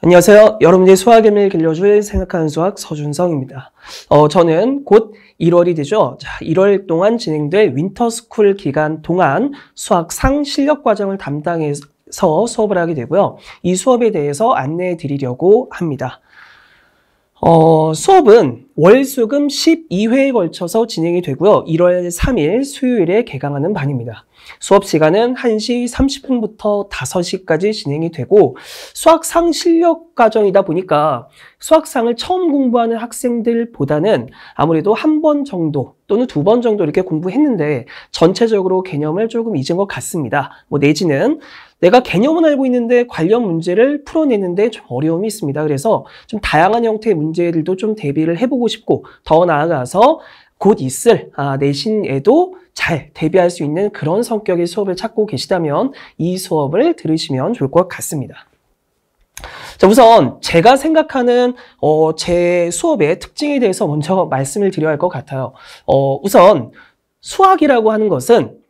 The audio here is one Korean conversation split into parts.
안녕하세요. 여러분의 수학 의미를 길러줄 생각하는 수학 서준성입니다. 저는 곧 1월이 되죠. 자, 1월 동안 진행될 윈터스쿨 기간 동안 수학상 실력 과정을 담당해서 수업을 하게 되고요. 이 수업에 대해서 안내해 드리려고 합니다. 수업은 월수금 12회에 걸쳐서 진행이 되고요. 1월 3일 수요일에 개강하는 반입니다. 수업 시간은 1시 30분부터 5시까지 진행이 되고 수학상 실력 과정이다 보니까 수학상을 처음 공부하는 학생들보다는 아무래도 한 번 정도 또는 2번 정도 이렇게 공부했는데 전체적으로 개념을 조금 잊은 것 같습니다. 내지는 내가 개념은 알고 있는데 관련 문제를 풀어내는데 좀 어려움이 있습니다. 그래서 좀 다양한 형태의 문제들도 좀 대비를 해보고 싶고 더 나아가서 곧 있을 내신에도 잘 대비할 수 있는 그런 성격의 수업을 찾고 계시다면 이 수업을 들으시면 좋을 것 같습니다. 자, 우선 제가 생각하는 제 수업의 특징에 대해서 먼저 말씀을 드려야 할 것 같아요. 우선 수학이라고 하는 것은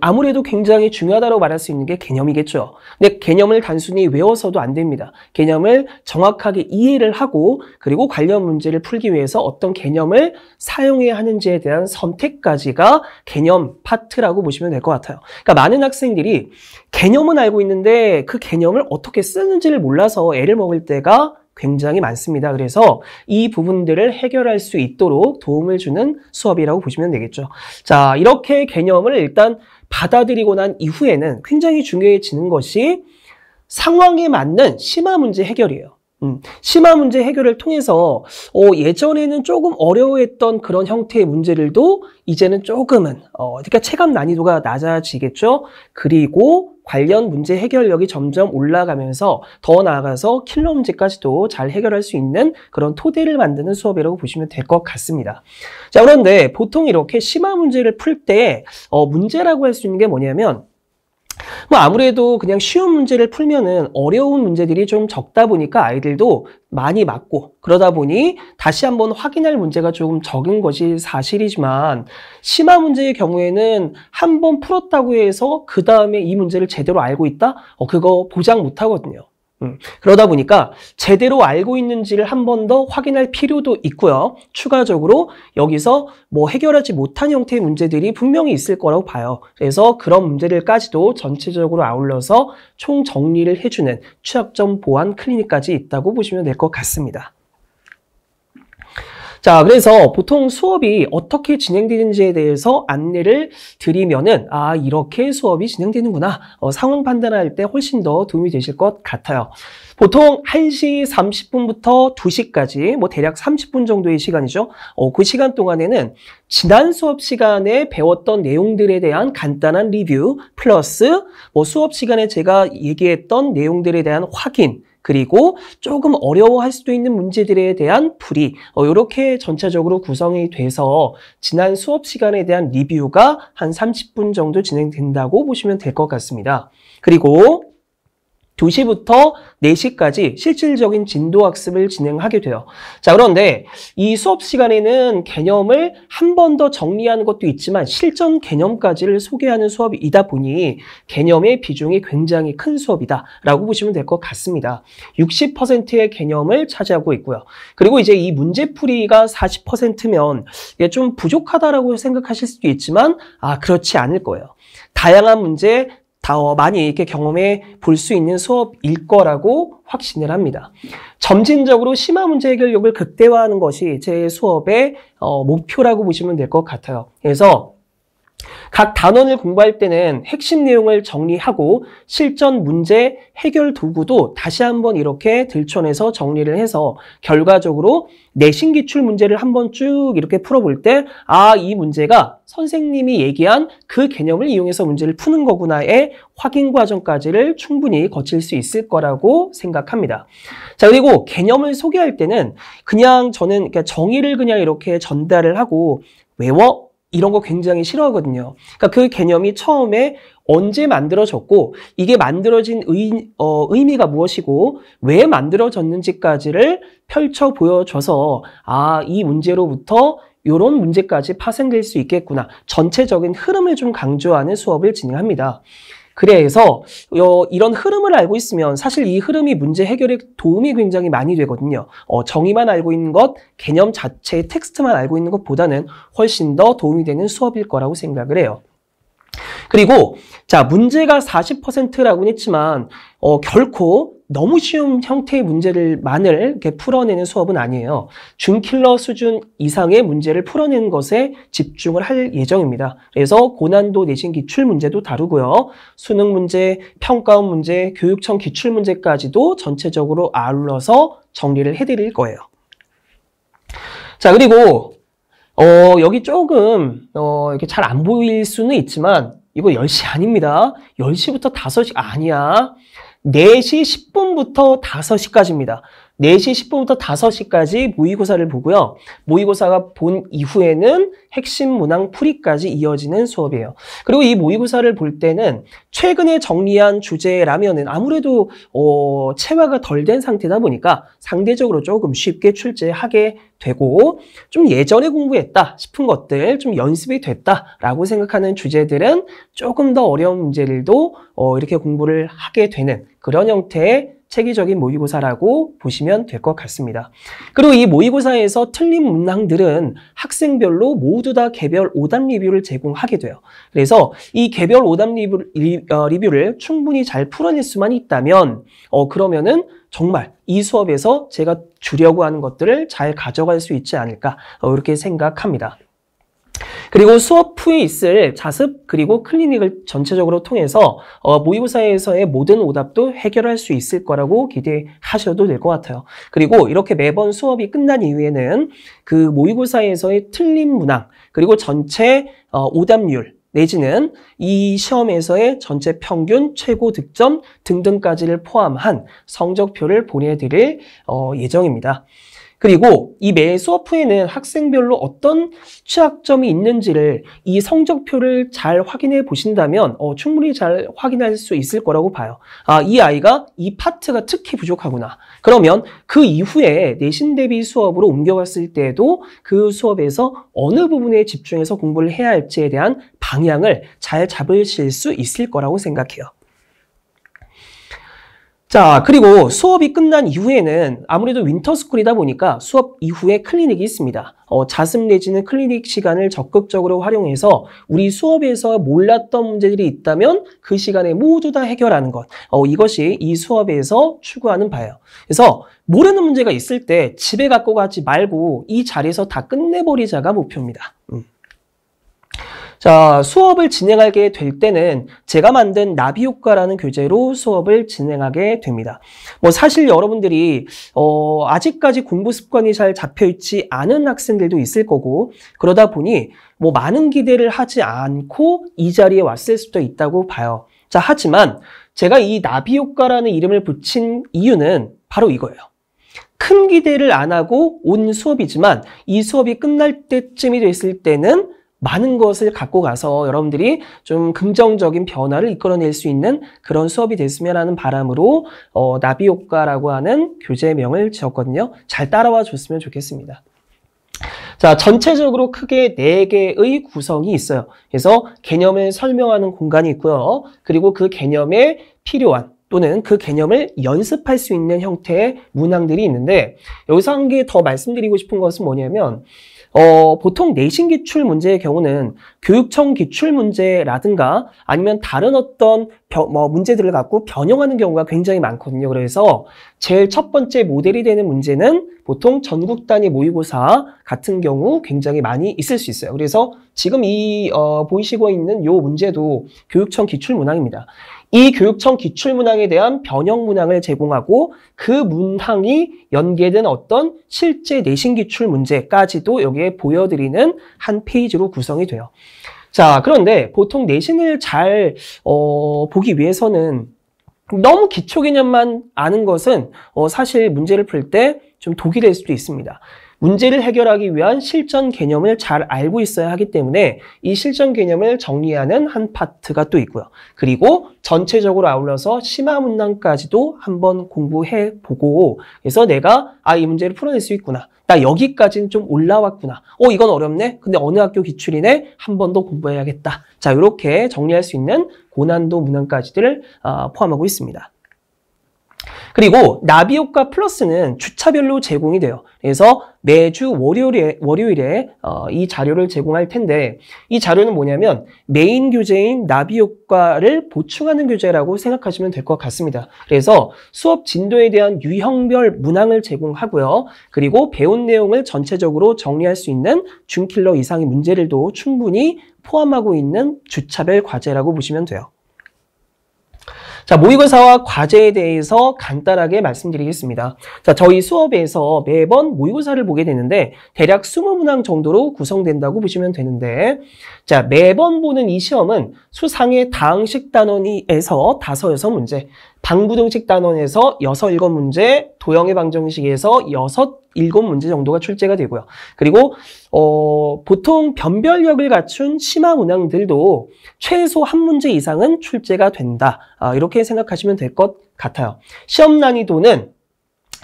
아무래도 굉장히 중요하다고 말할 수 있는 게 개념이겠죠. 근데 개념을 단순히 외워서도 안 됩니다. 개념을 정확하게 이해를 하고 그리고 관련 문제를 풀기 위해서 어떤 개념을 사용해야 하는지에 대한 선택까지가 개념 파트라고 보시면 될 것 같아요. 그러니까 많은 학생들이 개념은 알고 있는데 그 개념을 어떻게 쓰는지를 몰라서 애를 먹을 때가 굉장히 많습니다. 그래서 이 부분들을 해결할 수 있도록 도움을 주는 수업이라고 보시면 되겠죠. 자, 이렇게 개념을 일단 받아들이고 난 이후에는 굉장히 중요해지는 것이 상황에 맞는 심화 문제 해결이에요. 심화 문제 해결을 통해서 예전에는 조금 어려워했던 그런 형태의 문제들도 이제는 조금은 그러니까 체감 난이도가 낮아지겠죠. 그리고 관련 문제 해결력이 점점 올라가면서 더 나아가서 킬러 문제까지도 잘 해결할 수 있는 그런 토대를 만드는 수업이라고 보시면 될 것 같습니다. 자, 그런데 보통 이렇게 심화 문제를 풀 때 문제라고 할 수 있는 게 뭐냐면 아무래도 그냥 쉬운 문제를 풀면은 어려운 문제들이 좀 적다 보니까 아이들도 많이 맞고 그러다 보니 다시 한번 확인할 문제가 조금 적은 것이 사실이지만 심화 문제의 경우에는 한 번 풀었다고 해서 그 다음에 이 문제를 제대로 알고 있다? 그거 보장 못 하거든요. 그러다 보니까 제대로 알고 있는지를 한 번 더 확인할 필요도 있고요. 추가적으로 여기서 해결하지 못한 형태의 문제들이 분명히 있을 거라고 봐요. 그래서 그런 문제들까지도 전체적으로 아울러서 총 정리를 해주는 취약점 보완 클리닉까지 있다고 보시면 될 것 같습니다. 자, 그래서 보통 수업이 어떻게 진행되는지에 대해서 안내를 드리면은 이렇게 수업이 진행되는구나. 상황 판단할 때 훨씬 더 도움이 되실 것 같아요. 보통 1시 30분부터 2시까지 대략 30분 정도의 시간이죠. 그 시간 동안에는 지난 수업 시간에 배웠던 내용들에 대한 간단한 리뷰 플러스 수업 시간에 제가 얘기했던 내용들에 대한 확인 그리고 조금 어려워할 수도 있는 문제들에 대한 풀이 이렇게 전체적으로 구성이 돼서 지난 수업 시간에 대한 리뷰가 한 30분 정도 진행된다고 보시면 될 것 같습니다. 그리고 2시부터 4시까지 실질적인 진도 학습을 진행하게 돼요. 자, 그런데 이 수업 시간에는 개념을 한 번 더 정리하는 것도 있지만 실전 개념까지를 소개하는 수업이다 보니 개념의 비중이 굉장히 큰 수업이다라고 보시면 될 것 같습니다. 60%의 개념을 차지하고 있고요. 그리고 이제 이 문제풀이가 40%면 이게 좀 부족하다라고 생각하실 수도 있지만 그렇지 않을 거예요. 다양한 문제 더 많이 이렇게 경험해 볼 수 있는 수업일 거라고 확신을 합니다. 점진적으로 심화 문제 해결력을 극대화하는 것이 제 수업의 목표라고 보시면 될 것 같아요. 그래서 각 단원을 공부할 때는 핵심 내용을 정리하고 실전 문제 해결 도구도 다시 한번 이렇게 들춰내서 정리를 해서 결과적으로 내신 기출 문제를 한번 쭉 이렇게 풀어볼 때 이 문제가 선생님이 얘기한 그 개념을 이용해서 문제를 푸는 거구나의 확인 과정까지를 충분히 거칠 수 있을 거라고 생각합니다. 자, 그리고 개념을 소개할 때는 그냥 저는 정의를 그냥 이렇게 전달을 하고 외워 이런 거 굉장히 싫어하거든요. 그러니까 그 개념이 처음에 언제 만들어졌고 이게 만들어진 의미가 무엇이고 왜 만들어졌는지까지를 펼쳐 보여줘서 이 문제로부터 이런 문제까지 파생될 수 있겠구나. 전체적인 흐름을 좀 강조하는 수업을 진행합니다. 그래서 이런 흐름을 알고 있으면 사실 이 흐름이 문제 해결에 도움이 굉장히 많이 되거든요. 정의만 알고 있는 것, 개념 자체의 텍스트만 알고 있는 것보다는 훨씬 더 도움이 되는 수업일 거라고 생각을 해요. 그리고 자, 문제가 40%라고는 했지만 결코 너무 쉬운 형태의 문제를만을 이렇게 풀어내는 수업은 아니에요. 준킬러 수준 이상의 문제를 풀어내는 것에 집중을 할 예정입니다. 그래서 고난도 내신 기출 문제도 다루고요. 수능 문제, 평가원 문제, 교육청 기출 문제까지도 전체적으로 아울러서 정리를 해드릴 거예요. 자, 그리고 여기 조금 이렇게 잘 안 보일 수는 있지만 이거 10시 아닙니다. 10시부터 5시 아니야. 4시 10분부터 5시까지입니다. 4시 10분부터 5시까지 모의고사를 보고요. 모의고사가 본 이후에는 핵심 문항 풀이까지 이어지는 수업이에요. 그리고 이 모의고사를 볼 때는 최근에 정리한 주제라면은 아무래도 체화가 덜 된 상태다 보니까 상대적으로 조금 쉽게 출제하게 되고, 좀 예전에 공부했다 싶은 것들, 좀 연습이 됐다라고 생각하는 주제들은 조금 더 어려운 문제들도 이렇게 공부를 하게 되는 그런 형태의 체계적인 모의고사라고 보시면 될 것 같습니다. 그리고 이 모의고사에서 틀린 문항들은 학생별로 모두 다 개별 오답 리뷰를 제공하게 돼요. 그래서 이 개별 오답 리뷰를 충분히 잘 풀어낼 수만 있다면 그러면은 정말 이 수업에서 제가 주려고 하는 것들을 잘 가져갈 수 있지 않을까 이렇게 생각합니다. 그리고 수업 후에 있을 자습 그리고 클리닉을 전체적으로 통해서 모의고사에서의 모든 오답도 해결할 수 있을 거라고 기대하셔도 될 것 같아요. 그리고 이렇게 매번 수업이 끝난 이후에는 그 모의고사에서의 틀린 문항 그리고 전체 오답률 내지는 이 시험에서의 전체 평균, 최고 득점 등등까지를 포함한 성적표를 보내드릴 예정입니다. 그리고 이 매 수업 후에는 학생별로 어떤 취약점이 있는지를 이 성적표를 잘 확인해 보신다면 충분히 잘 확인할 수 있을 거라고 봐요. 아, 이 아이가 이 파트가 특히 부족하구나. 그러면 그 이후에 내신 대비 수업으로 옮겨갔을 때에도 그 수업에서 어느 부분에 집중해서 공부를 해야 할지에 대한 방향을 잘 잡으실 수 있을 거라고 생각해요. 자, 그리고 수업이 끝난 이후에는 아무래도 윈터스쿨이다 보니까 수업 이후에 클리닉이 있습니다. 자습 내지는 클리닉 시간을 적극적으로 활용해서 우리 수업에서 몰랐던 문제들이 있다면 그 시간에 모두 다 해결하는 것. 이것이 이 수업에서 추구하는 바예요. 그래서 모르는 문제가 있을 때 집에 갖고 가지 말고 이 자리에서 다 끝내버리자가 목표입니다. 자, 수업을 진행하게 될 때는 제가 만든 나비효과라는 교재로 수업을 진행하게 됩니다. 사실 여러분들이 아직까지 공부 습관이 잘 잡혀있지 않은 학생들도 있을 거고, 그러다 보니 많은 기대를 하지 않고 이 자리에 왔을 수도 있다고 봐요. 자, 하지만 제가 이 나비효과라는 이름을 붙인 이유는 바로 이거예요. 큰 기대를 안 하고 온 수업이지만 이 수업이 끝날 때쯤이 됐을 때는 많은 것을 갖고 가서 여러분들이 좀 긍정적인 변화를 이끌어낼 수 있는 그런 수업이 됐으면 하는 바람으로 나비효과라고 하는 교재명을 지었거든요. 잘 따라와 줬으면 좋겠습니다. 자, 전체적으로 크게 4개의 구성이 있어요. 그래서 개념을 설명하는 공간이 있고요. 그리고 그 개념에 필요한 또는 그 개념을 연습할 수 있는 형태의 문항들이 있는데, 여기서 한 개 더 말씀드리고 싶은 것은 뭐냐면 보통 내신 기출 문제의 경우는 교육청 기출 문제라든가 아니면 다른 어떤 문제들을 갖고 변형하는 경우가 굉장히 많거든요. 그래서 제일 첫 번째 모델이 되는 문제는 보통 전국 단위 모의고사 같은 경우 굉장히 많이 있을 수 있어요. 그래서 지금 보이시고 있는 이 문제도 교육청 기출 문항입니다. 이 교육청 기출문항에 대한 변형 문항을 제공하고 그 문항이 연계된 어떤 실제 내신 기출 문제까지도 여기에 보여드리는 한 페이지로 구성이 돼요. 자, 그런데 보통 내신을 잘 보기 위해서는 너무 기초 개념만 아는 것은 사실 문제를 풀 때 좀 독이 될 수도 있습니다. 문제를 해결하기 위한 실전 개념을 잘 알고 있어야 하기 때문에 이 실전 개념을 정리하는 한 파트가 또 있고요. 그리고 전체적으로 아울러서 심화 문항까지도 한번 공부해 보고 그래서 내가 이 문제를 풀어낼 수 있구나. 나 여기까지는 좀 올라왔구나. 이건 어렵네. 근데 어느 학교 기출이네. 한 번 더 공부해야겠다. 자, 이렇게 정리할 수 있는 고난도 문항까지를 포함하고 있습니다. 그리고 나비효과 플러스는 주차별로 제공이 돼요. 그래서 매주 월요일에 이 자료를 제공할 텐데 이 자료는 뭐냐면 메인 교재인 나비효과를 보충하는 교재라고 생각하시면 될 것 같습니다. 그래서 수업 진도에 대한 유형별 문항을 제공하고요. 그리고 배운 내용을 전체적으로 정리할 수 있는 준킬러 이상의 문제들도 충분히 포함하고 있는 주차별 과제라고 보시면 돼요. 자, 모의고사와 과제에 대해서 간단하게 말씀드리겠습니다. 자, 저희 수업에서 매번 모의고사를 보게 되는데 대략 20문항 정도로 구성된다고 보시면 되는데 자, 매번 보는 이 시험은 수상의 다항식 단원에서 5, 6문제, 방부등식 단원에서 6, 7문제, 도형의 방정식에서 6, 7문제 정도가 출제가 되고요. 그리고 보통 변별력을 갖춘 심화 문항들도 최소 한 문제 이상은 출제가 된다. 이렇게 생각하시면 될 것 같아요. 시험 난이도는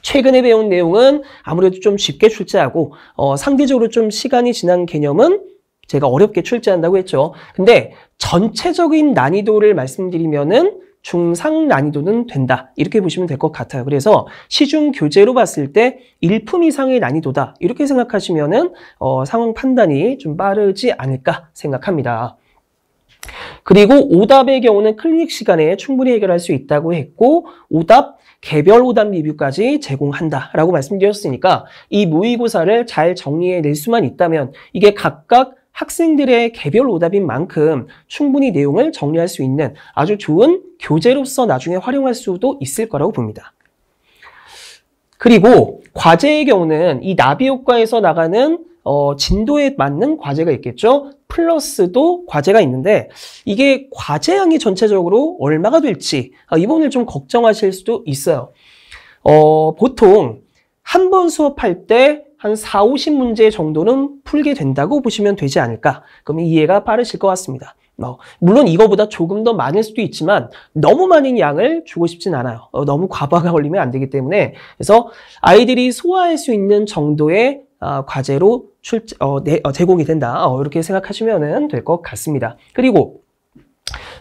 최근에 배운 내용은 아무래도 좀 쉽게 출제하고 상대적으로 좀 시간이 지난 개념은 제가 어렵게 출제한다고 했죠. 근데 전체적인 난이도를 말씀드리면은 중상 난이도는 된다. 이렇게 보시면 될 것 같아요. 그래서 시중 교재로 봤을 때 1품 이상의 난이도다. 이렇게 생각하시면은 상황 판단이 좀 빠르지 않을까 생각합니다. 그리고 오답의 경우는 클리닉 시간에 충분히 해결할 수 있다고 했고 오답, 개별 오답 리뷰까지 제공한다라고 말씀드렸으니까 이 모의고사를 잘 정리해낼 수만 있다면 이게 각각 학생들의 개별 오답인 만큼 충분히 내용을 정리할 수 있는 아주 좋은 교재로서 나중에 활용할 수도 있을 거라고 봅니다. 그리고 과제의 경우는 이 나비효과에서 나가는 진도에 맞는 과제가 있겠죠. 플러스도 과제가 있는데 이게 과제량이 전체적으로 얼마가 될지 이 부분을 좀 걱정하실 수도 있어요. 보통 한 번 수업할 때 한 4, 50문제 정도는 풀게 된다고 보시면 되지 않을까. 그러면 이해가 빠르실 것 같습니다. 물론 이거보다 조금 더 많을 수도 있지만 너무 많은 양을 주고 싶진 않아요. 너무 과부하가 걸리면 안 되기 때문에 그래서 아이들이 소화할 수 있는 정도의 과제로 제공이 된다. 이렇게 생각하시면 될 것 같습니다. 그리고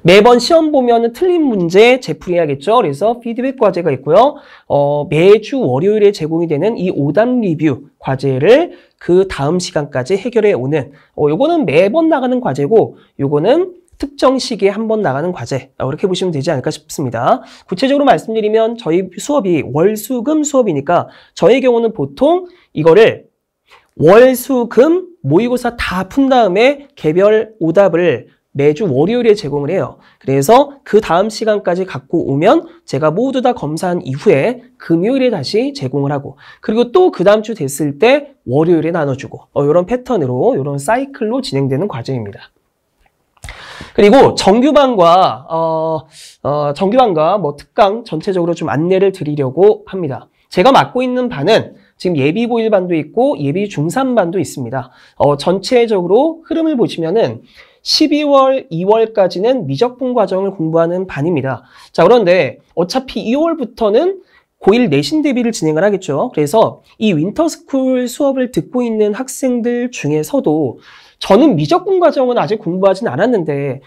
매번 시험 보면 틀린 문제 재풀이해야겠죠. 그래서 피드백 과제가 있고요. 매주 월요일에 제공이 되는 이 오답 리뷰 과제를 그 다음 시간까지 해결해 오는 요거는 매번 나가는 과제고 요거는 특정 시기에 한 번 나가는 과제 이렇게 보시면 되지 않을까 싶습니다. 구체적으로 말씀드리면 저희 수업이 월수금 수업이니까 저의 경우는 보통 이거를 월수금 모의고사 다 푼 다음에 개별 오답을 매주 월요일에 제공을 해요. 그래서 그 다음 시간까지 갖고 오면 제가 모두 다 검사한 이후에 금요일에 다시 제공을 하고 그리고 또 그 다음 주 됐을 때 월요일에 나눠주고 이런 패턴으로 이런 사이클로 진행되는 과정입니다. 그리고 정규반과 뭐 특강 전체적으로 좀 안내를 드리려고 합니다. 제가 맡고 있는 반은 지금 예비 고1반도 있고 예비 중3반도 있습니다. 전체적으로 흐름을 보시면은 12월, 2월까지는 미적분 과정을 공부하는 반입니다. 자, 그런데 어차피 2월부터는 고1 내신 대비를 진행을 하겠죠. 그래서 이 윈터스쿨 수업을 듣고 있는 학생들 중에서도 저는 미적분 과정은 아직 공부하진 않았는데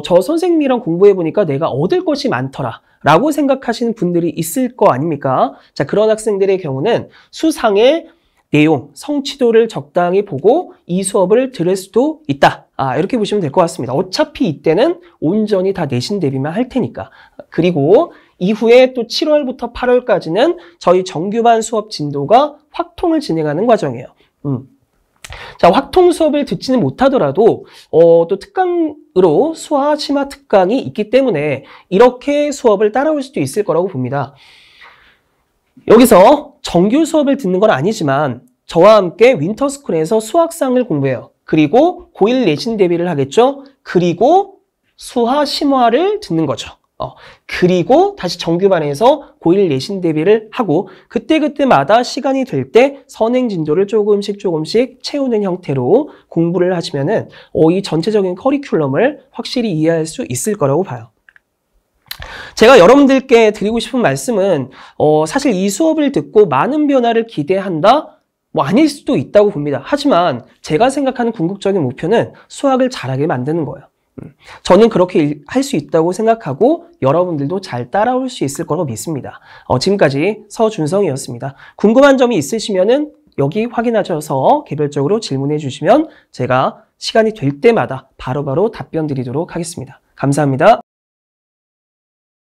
저 선생님이랑 공부해보니까 내가 얻을 것이 많더라 라고 생각하시는 분들이 있을 거 아닙니까? 자, 그런 학생들의 경우는 수상의 내용, 성취도를 적당히 보고 이 수업을 들을 수도 있다. 이렇게 보시면 될 것 같습니다. 어차피 이때는 온전히 다 내신 대비만 할 테니까. 그리고 이후에 또 7월부터 8월까지는 저희 정규반 수업 진도가 확통을 진행하는 과정이에요. 자, 확통 수업을 듣지는 못하더라도 또 특강으로 수화, 심화 특강이 있기 때문에 이렇게 수업을 따라올 수도 있을 거라고 봅니다. 여기서 정규 수업을 듣는 건 아니지만 저와 함께 윈터스쿨에서 수학상을 공부해요. 그리고 고1 내신 대비를 하겠죠. 그리고 수화, 심화를 듣는 거죠. 그리고 다시 정규반에서 고1 내신 대비를 하고 그때그때마다 시간이 될 때 선행 진도를 조금씩 채우는 형태로 공부를 하시면은 이 전체적인 커리큘럼을 확실히 이해할 수 있을 거라고 봐요. 제가 여러분들께 드리고 싶은 말씀은 사실 이 수업을 듣고 많은 변화를 기대한다? 아닐 수도 있다고 봅니다. 하지만 제가 생각하는 궁극적인 목표는 수학을 잘하게 만드는 거예요. 저는 그렇게 할 수 있다고 생각하고 여러분들도 잘 따라올 수 있을 거라고 믿습니다. 지금까지 서준성이었습니다. 궁금한 점이 있으시면은 여기 확인하셔서 개별적으로 질문해 주시면 제가 시간이 될 때마다 바로바로 답변 드리도록 하겠습니다. 감사합니다.